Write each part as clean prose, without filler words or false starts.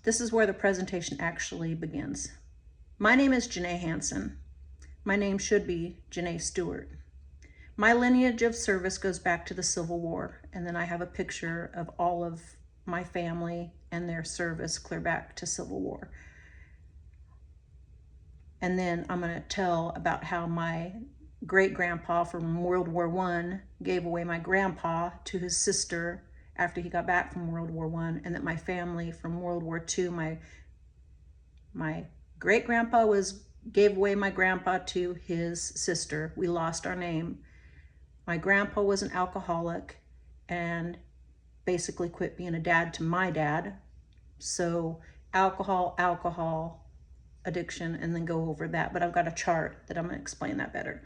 This is where the presentation actually begins. My name is Janae Hanson. My name should be Janae Stewart. My lineage of service goes back to the Civil War, and then I have a picture of all of my family and their service clear back to Civil War. And then I'm going to tell about how my great-grandpa from World War I gave away my grandpa to his sister after he got back from World War I, and that my family from World War II, my great-grandpa gave away my grandpa to his sister. We lost our name. My grandpa was an alcoholic and basically quit being a dad to my dad. So alcohol addiction, and then go over that. But I've got a chart that I'm going to explain that better.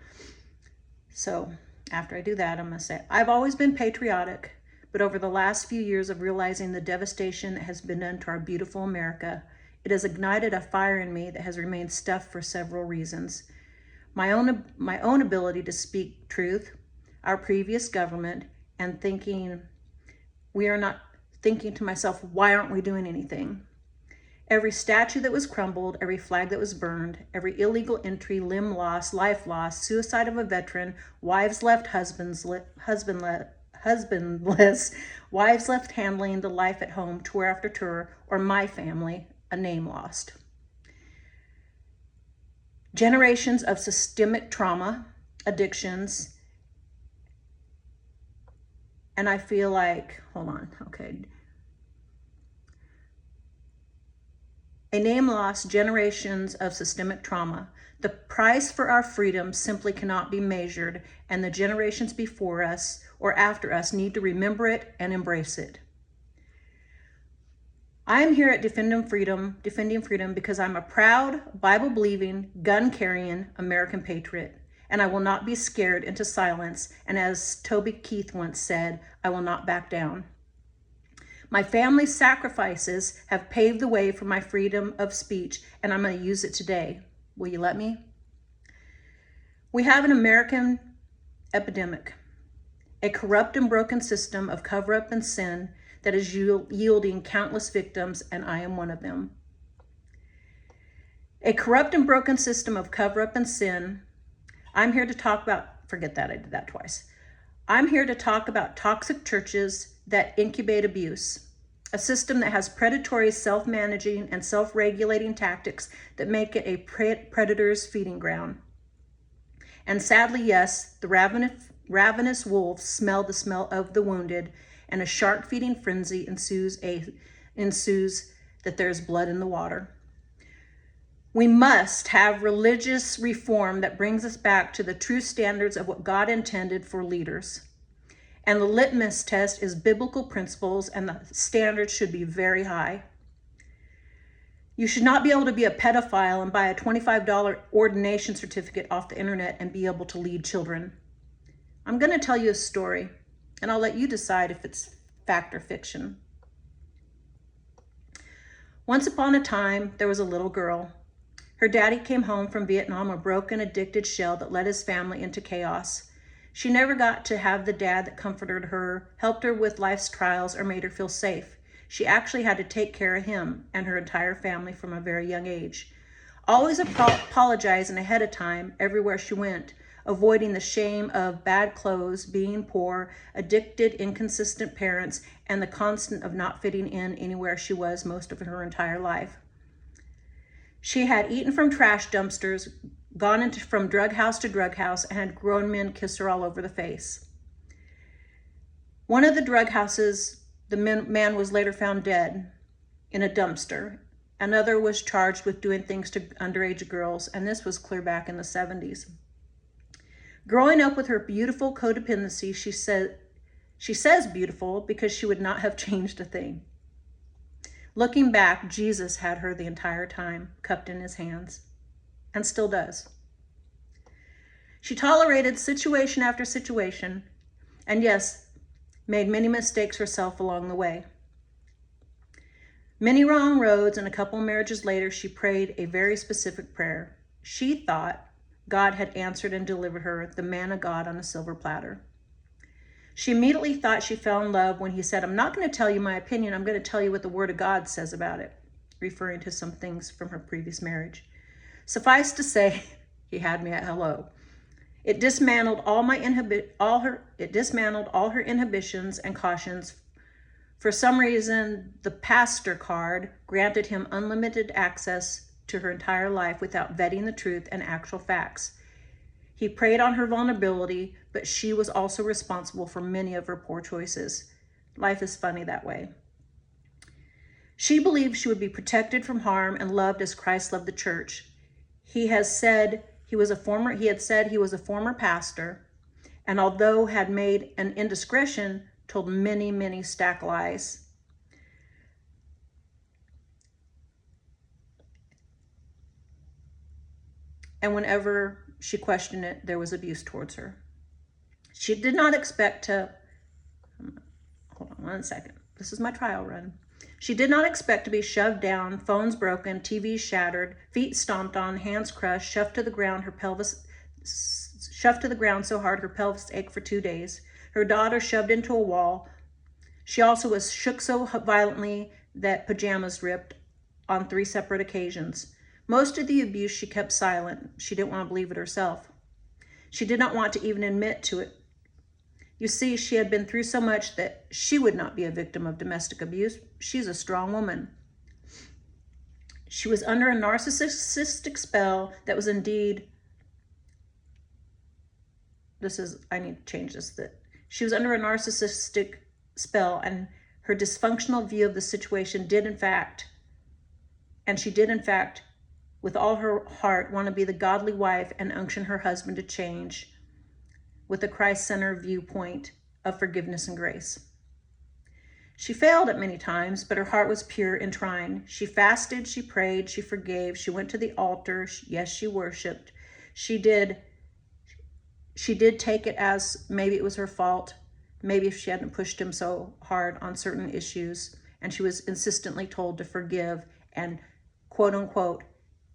So after I do that, I'm going to say, I've always been patriotic, but over the last few years of realizing the devastation that has been done to our beautiful America, it has ignited a fire in me that has remained stuffed for several reasons. My own ability to speak truth, our previous government, and thinking to myself, why aren't we doing anything? Every statue that was crumbled, every flag that was burned, every illegal entry, limb loss, life loss, suicide of a veteran, wives left husbandless, wives left handling the life at home tour after tour, or my family, a name lost. Generations of systemic trauma, addictions, and I feel like, hold on, okay. A name lost, generations of systemic trauma. The price for our freedom simply cannot be measured, and the generations before us or after us need to remember it and embrace it. I am here at Defending Freedom because I'm a proud, Bible-believing, gun-carrying American patriot, and I will not be scared into silence, and as Toby Keith once said, I will not back down. My family's sacrifices have paved the way for my freedom of speech, and I'm going to use it today. Will you let me? We have an American epidemic, a corrupt and broken system of cover-up and sin that is yielding countless victims, and I am one of them. A corrupt and broken system of cover-up and sin. I'm here to talk about, forget that, I did that twice. I'm here to talk about toxic churches that incubate abuse, a system that has predatory self-managing and self-regulating tactics that make it a predator's feeding ground. And sadly, yes, the ravenous wolves smell the smell of the wounded, and a shark-feeding frenzy ensues that there's blood in the water. We must have religious reform that brings us back to the true standards of what God intended for leaders. And the litmus test is biblical principles, and the standards should be very high. You should not be able to be a pedophile and buy a $25 ordination certificate off the internet and be able to lead children. I'm going to tell you a story, and I'll let you decide if it's fact or fiction. Once upon a time, there was a little girl. Her daddy came home from Vietnam, a broken, addicted shell that led his family into chaos. She never got to have the dad that comforted her, helped her with life's trials, or made her feel safe. She actually had to take care of him and her entire family from a very young age. Always apologizing ahead of time everywhere she went, avoiding the shame of bad clothes, being poor, addicted, inconsistent parents, and the constant of not fitting in anywhere she was most of her entire life. She had eaten from trash dumpsters, gone from drug house to drug house, and had grown men kiss her all over the face. One of the drug houses, the man was later found dead in a dumpster. Another was charged with doing things to underage girls, and this was clear back in the 70s. Growing up with her beautiful codependency, she says beautiful because she would not have changed a thing. Looking back, Jesus had her the entire time, cupped in his hands, and still does. She tolerated situation after situation, and yes, made many mistakes herself along the way. Many wrong roads, and a couple marriages later, she prayed a very specific prayer. She thought God had answered and delivered her, the man of God, on a silver platter. She immediately thought she fell in love when he said, I'm not going to tell you my opinion, I'm going to tell you what the Word of God says about it. referring to some things from her previous marriage. Suffice to say, he had me at hello. It dismantled all her inhibitions and cautions. For some reason, the pastor card granted him unlimited access to her entire life without vetting the truth and actual facts. He preyed on her vulnerability, but she was also responsible for many of her poor choices. Life is funny that way. She believed she would be protected from harm and loved as Christ loved the church. He had said he was a former pastor, and although had made an indiscretion, told many, many stack lies. And whenever she questioned it, there was abuse towards her. She did not expect to, hold on 1 second. This is my trial run. She did not expect to be shoved down, phones broken, TVs shattered, feet stomped on, hands crushed, shoved to the ground so hard her pelvis ached for 2 days. Her daughter shoved into a wall. She also was shook so violently that pajamas ripped on 3 separate occasions. Most of the abuse she kept silent. She didn't want to believe it herself. She did not want to even admit to it. You see, she had been through so much that she would not be a victim of domestic abuse. She's a strong woman. She was under a narcissistic spell that was indeed, I need to change this, that she was under a narcissistic spell, and her dysfunctional view of the situation she did in fact, with all her heart, want to be the godly wife and unction her husband to change with a Christ-centered viewpoint of forgiveness and grace. She failed at many times, but her heart was pure in trying. She fasted, she prayed, she forgave, she went to the altar. Yes, she worshiped. She did take it as maybe it was her fault, maybe if she hadn't pushed him so hard on certain issues, and she was insistently told to forgive and quote unquote,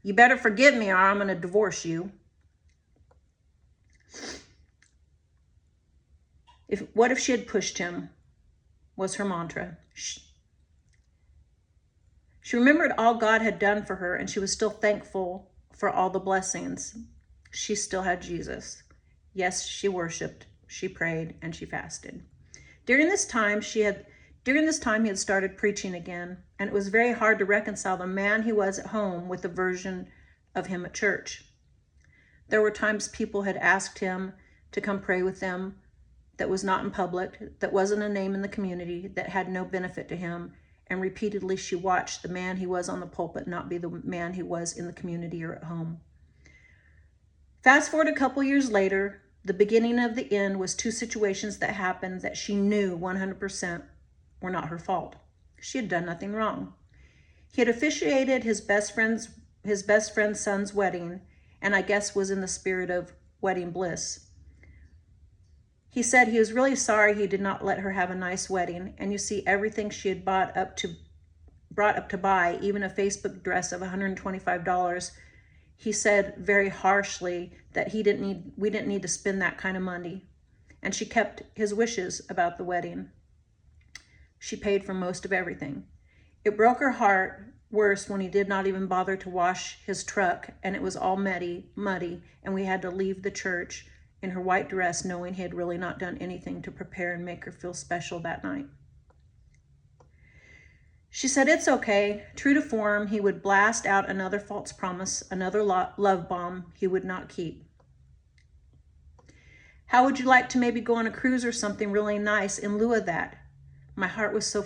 "You better forgive me or I'm going to divorce you." What if she had pushed him, was her mantra. She remembered all God had done for her, and she was still thankful for all the blessings. She still had Jesus. Yes, she worshiped, she prayed, and she fasted. During this time, he had started preaching again, and it was very hard to reconcile the man he was at home with the version of him at church. There were times people had asked him to come pray with them that was not in public, that wasn't a name in the community, that had no benefit to him, and repeatedly she watched the man he was on the pulpit not be the man he was in the community or at home. Fast forward a couple years later, the beginning of the end was 2 situations that happened that she knew 100% were not her fault. She had done nothing wrong. He had officiated his best friend's son's wedding, and I guess was in the spirit of wedding bliss. He said he was really sorry he did not let her have a nice wedding, and you see everything she had brought up to buy, even a Facebook dress of $125. He said very harshly that we didn't need to spend that kind of money, and she kept his wishes about the wedding. She paid for most of everything. It broke her heart worse when he did not even bother to wash his truck, and it was all muddy, and we had to leave the church in her white dress, knowing he had really not done anything to prepare and make her feel special that night. She said it's okay. True to form, he would blast out another false promise, another love bomb he would not keep. How would you like to maybe go on a cruise or something really nice in lieu of that? Her heart was so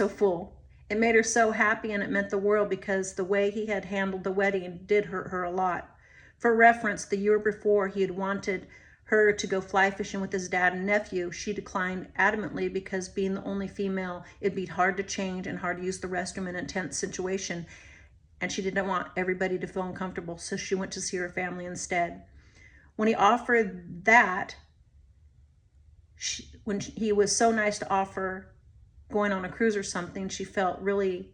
full. It made her so happy, and it meant the world, because the way he had handled the wedding did hurt her a lot. For reference, the year before, he had wanted her to go fly fishing with his dad and nephew. She declined adamantly because, being the only female, it'd be hard to change and hard to use the restroom in a tense situation, and she didn't want everybody to feel uncomfortable, so she went to see her family instead. When he offered that, when he was so nice to offer going on a cruise or something, she felt really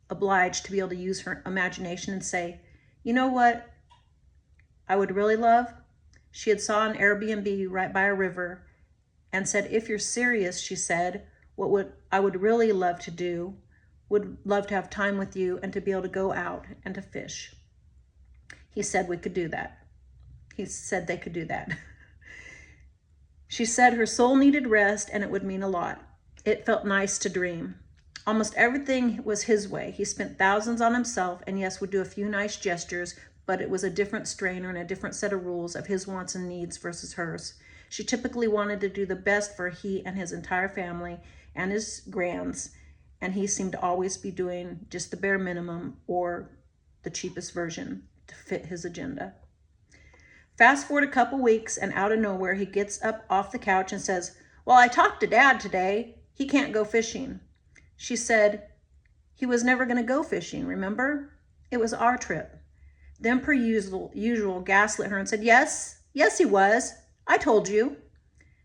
obliged to be able to use her imagination and say, "You know what I would really love?" She had saw an Airbnb right by a river and said, "If you're serious," she said, "what I would really love to do would love to have time with you and to be able to go out and to fish. He said we could do that. He said they could do that. She said her soul needed rest and it would mean a lot. It felt nice to dream. Almost everything was his way. He spent thousands on himself and yes, would do a few nice gestures, but it was a different strainer and a different set of rules of his wants and needs versus hers. She typically wanted to do the best for he and his entire family and his grands, and he seemed to always be doing just the bare minimum or the cheapest version to fit his agenda. Fast forward a couple weeks and out of nowhere, he gets up off the couch and says, well, I talked to Dad today. He can't go fishing. She said, he was never going to go fishing, remember? It was our trip. Then per usual gaslit her and said, yes, he was. I told you.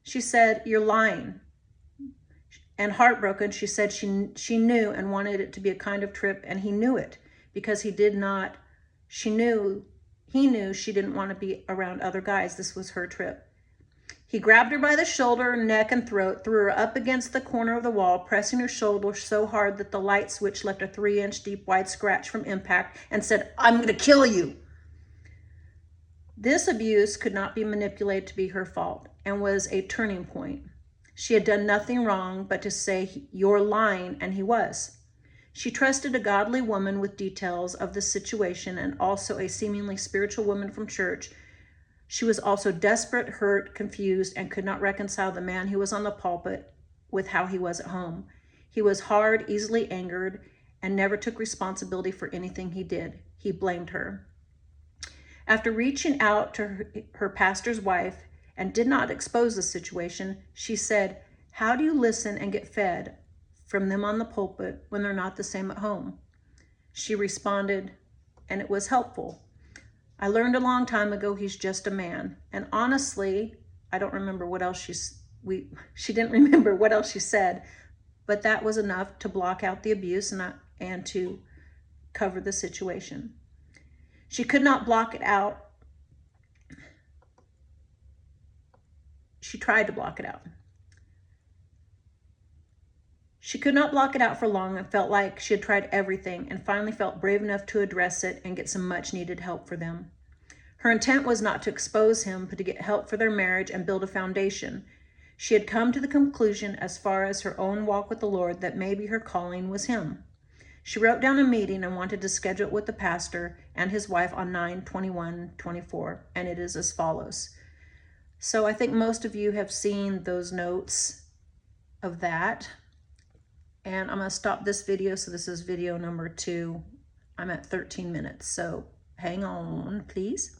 She said, you're lying. And heartbroken, she said she knew and wanted it to be a kind of trip, and he knew it because he knew she didn't want to be around other guys. This was her trip. He grabbed her by the shoulder, neck, and throat, threw her up against the corner of the wall, pressing her shoulder so hard that the light switch left a 3-inch deep wide scratch from impact, and said, I'm going to kill you. This abuse could not be manipulated to be her fault and was a turning point. She had done nothing wrong but to say, you're lying, and he was. She trusted a godly woman with details of the situation and also a seemingly spiritual woman from church. She was also desperate, hurt, confused, and could not reconcile the man who was on the pulpit with how he was at home. He was hard, easily angered, and never took responsibility for anything he did. He blamed her. After reaching out to her pastor's wife and did not expose the situation, she said, how do you listen and get fed from them on the pulpit when they're not the same at home? She responded, and it was helpful. I learned a long time ago he's just a man. And honestly, I don't remember what else she didn't remember what else she said, but that was enough to block out the abuse and to cover the situation. She could not block it out. She tried to block it out. She could not block it out for long and felt like she had tried everything and finally felt brave enough to address it and get some much needed help for them. Her intent was not to expose him, but to get help for their marriage and build a foundation. She had come to the conclusion, as far as her own walk with the Lord, that maybe her calling was him. She wrote down a meeting and wanted to schedule it with the pastor and his wife on 9/21/24, and it is as follows. So I think most of you have seen those notes of that. And I'm going to stop this video. So this is video number 2. I'm at 13 minutes. So hang on, please.